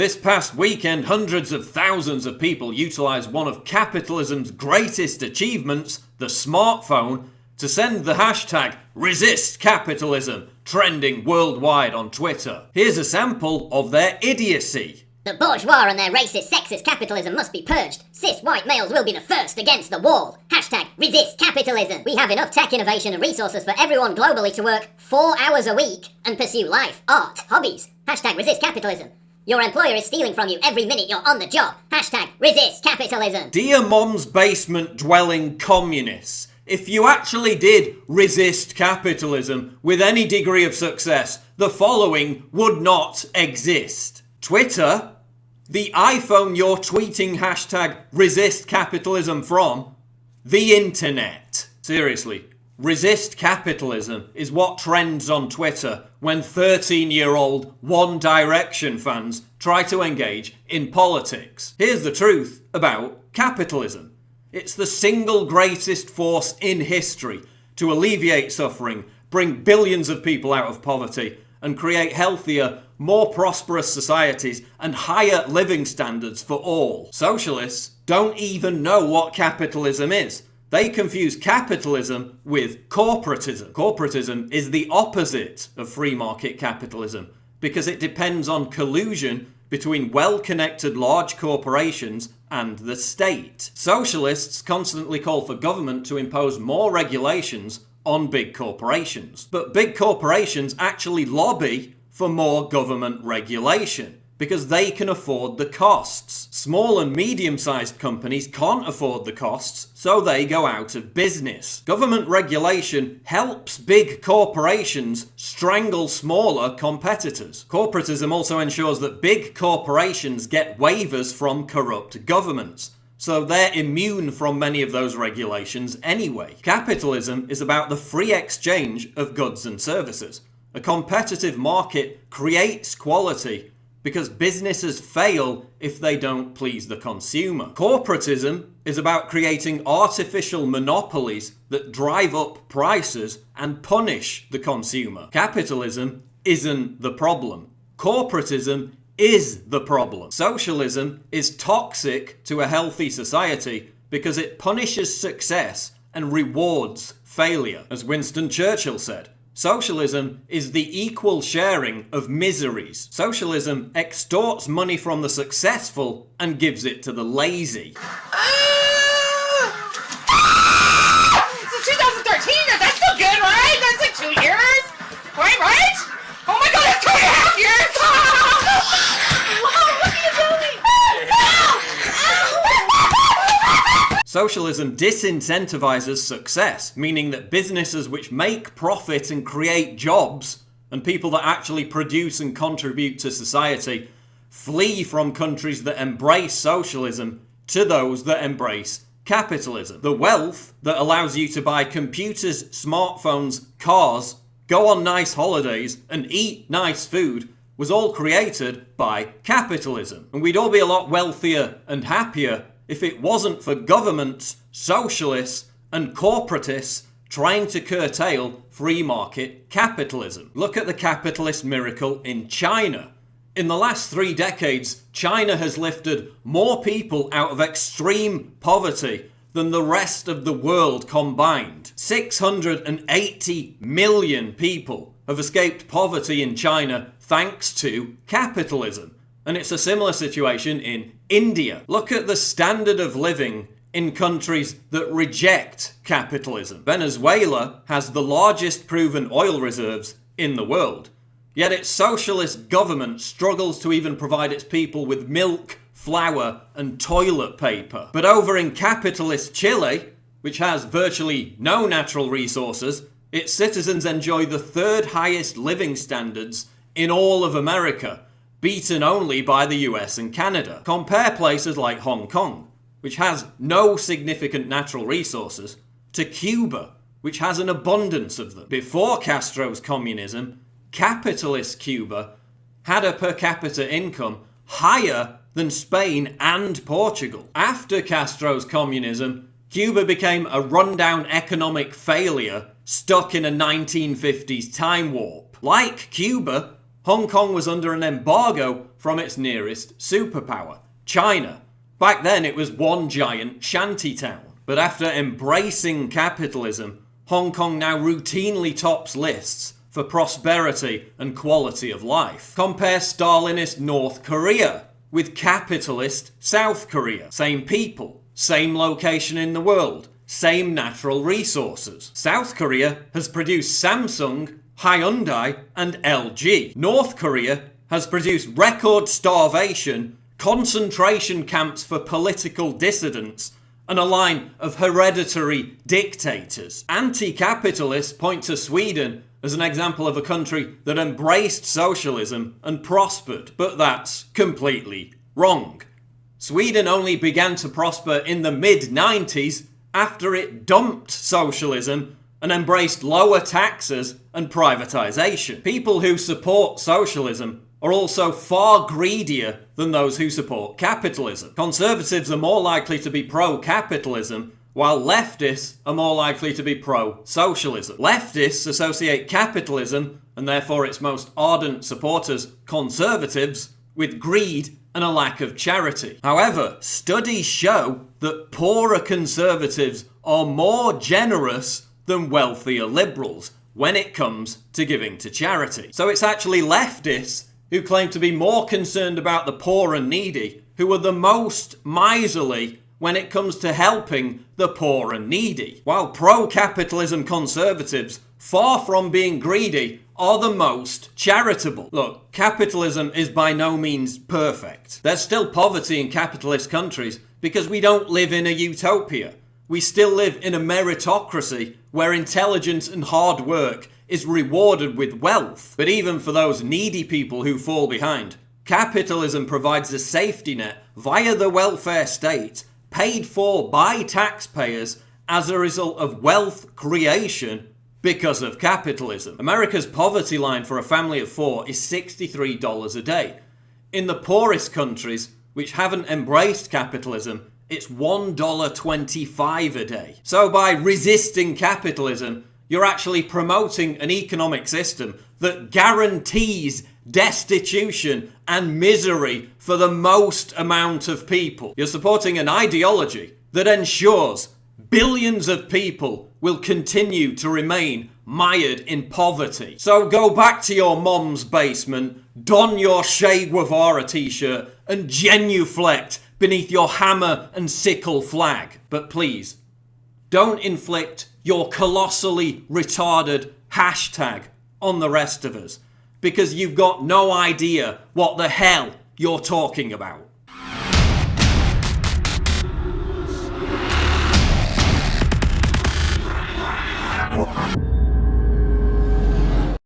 This past weekend, hundreds of thousands of people utilised one of capitalism's greatest achievements, the smartphone, to send the hashtag #ResistCapitalism trending worldwide on Twitter. Here's a sample of their idiocy. The bourgeois and their racist, sexist capitalism must be purged. Cis white males will be the first against the wall. Hashtag resist capitalism. We have enough tech innovation and resources for everyone globally to work 4 hours a week and pursue life, art, hobbies. Hashtag resist capitalism. Your employer is stealing from you every minute you're on the job. Hashtag resist capitalism. Dear mom's basement dwelling communists, if you actually did resist capitalism with any degree of success, the following would not exist. Twitter, the iPhone you're tweeting hashtag resist capitalism from, the internet. Seriously, resist capitalism is what trends on Twitter when 13-year-old One Direction fans try to engage in politics. Here's the truth about capitalism. It's the single greatest force in history to alleviate suffering, bring billions of people out of poverty, and create healthier, more prosperous societies and higher living standards for all. Socialists don't even know what capitalism is. They confuse capitalism with corporatism. Corporatism is the opposite of free market capitalism because it depends on collusion between well-connected large corporations and the state. Socialists constantly call for government to impose more regulations on big corporations. But big corporations actually lobby for more government regulation because they can afford the costs. Small and medium-sized companies can't afford the costs, so they go out of business. Government regulation helps big corporations strangle smaller competitors. Corporatism also ensures that big corporations get waivers from corrupt governments, so they're immune from many of those regulations anyway. Capitalism is about the free exchange of goods and services. A competitive market creates quality because businesses fail if they don't please the consumer. Corporatism is about creating artificial monopolies that drive up prices and punish the consumer. Capitalism isn't the problem. Corporatism is the problem. Socialism is toxic to a healthy society because it punishes success and rewards failure. As Winston Churchill said, socialism is the equal sharing of miseries. Socialism extorts money from the successful and gives it to the lazy. It's 2013, that's still good, right? That's like 2 years, right? Oh my god, that's 2.5 years! What are you doing? Socialism disincentivizes success, meaning that businesses which make profit and create jobs, and people that actually produce and contribute to society, flee from countries that embrace socialism to those that embrace capitalism. The wealth that allows you to buy computers, smartphones, cars, go on nice holidays, and eat nice food was all created by capitalism. And we'd all be a lot wealthier and happier if it wasn't for governments, socialists, and corporatists trying to curtail free market capitalism. Look at the capitalist miracle in China. In the last 3 decades, China has lifted more people out of extreme poverty than the rest of the world combined. 680 million people have escaped poverty in China thanks to capitalism. And it's a similar situation in India. Look at the standard of living in countries that reject capitalism. Venezuela has the largest proven oil reserves in the world. Yet its socialist government struggles to even provide its people with milk, flour, and toilet paper. But over in capitalist Chile, which has virtually no natural resources, its citizens enjoy the 3rd highest living standards in all of America, beaten only by the US and Canada. Compare places like Hong Kong, which has no significant natural resources, to Cuba, which has an abundance of them. Before Castro's communism, capitalist Cuba had a per capita income higher than Spain and Portugal. After Castro's communism, Cuba became a rundown economic failure stuck in a 1950s time warp. Like Cuba, Hong Kong was under an embargo from its nearest superpower, China. Back then it was one giant shantytown. But after embracing capitalism, Hong Kong now routinely tops lists for prosperity and quality of life. Compare Stalinist North Korea with capitalist South Korea. Same people, same location in the world, same natural resources. South Korea has produced Samsung, Hyundai and LG. North Korea has produced record starvation, concentration camps for political dissidents, and a line of hereditary dictators. Anti-capitalists point to Sweden as an example of a country that embraced socialism and prospered, but that's completely wrong. Sweden only began to prosper in the mid-90s after it dumped socialism and embraced lower taxes and privatisation. People who support socialism are also far greedier than those who support capitalism. Conservatives are more likely to be pro-capitalism, while leftists are more likely to be pro-socialism. Leftists associate capitalism, and therefore its most ardent supporters, conservatives, with greed and a lack of charity. However, studies show that poorer conservatives are more generous than wealthier liberals when it comes to giving to charity. So it's actually leftists who claim to be more concerned about the poor and needy, who are the most miserly when it comes to helping the poor and needy. While pro-capitalism conservatives, far from being greedy, are the most charitable. Look, capitalism is by no means perfect. There's still poverty in capitalist countries because we don't live in a utopia. We still live in a meritocracy where intelligence and hard work is rewarded with wealth. But even for those needy people who fall behind, capitalism provides a safety net via the welfare state, paid for by taxpayers as a result of wealth creation because of capitalism. America's poverty line for a family of four is $63 a day. In the poorest countries, which haven't embraced capitalism, it's $1.25 a day. So by resisting capitalism, you're actually promoting an economic system that guarantees destitution and misery for the most amount of people. You're supporting an ideology that ensures billions of people will continue to remain mired in poverty. So go back to your mom's basement, don your Che Guevara t-shirt and genuflect beneath your hammer and sickle flag. But please, don't inflict your colossally retarded hashtag on the rest of us, because you've got no idea what the hell you're talking about. What?